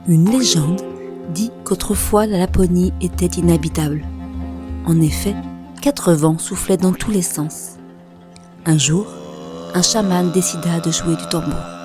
Une légende dit qu'autrefois la Laponie était inhabitable. En effet, 4 vents soufflaient dans tous les sens. Un jour, un chaman décida de jouer du tambour.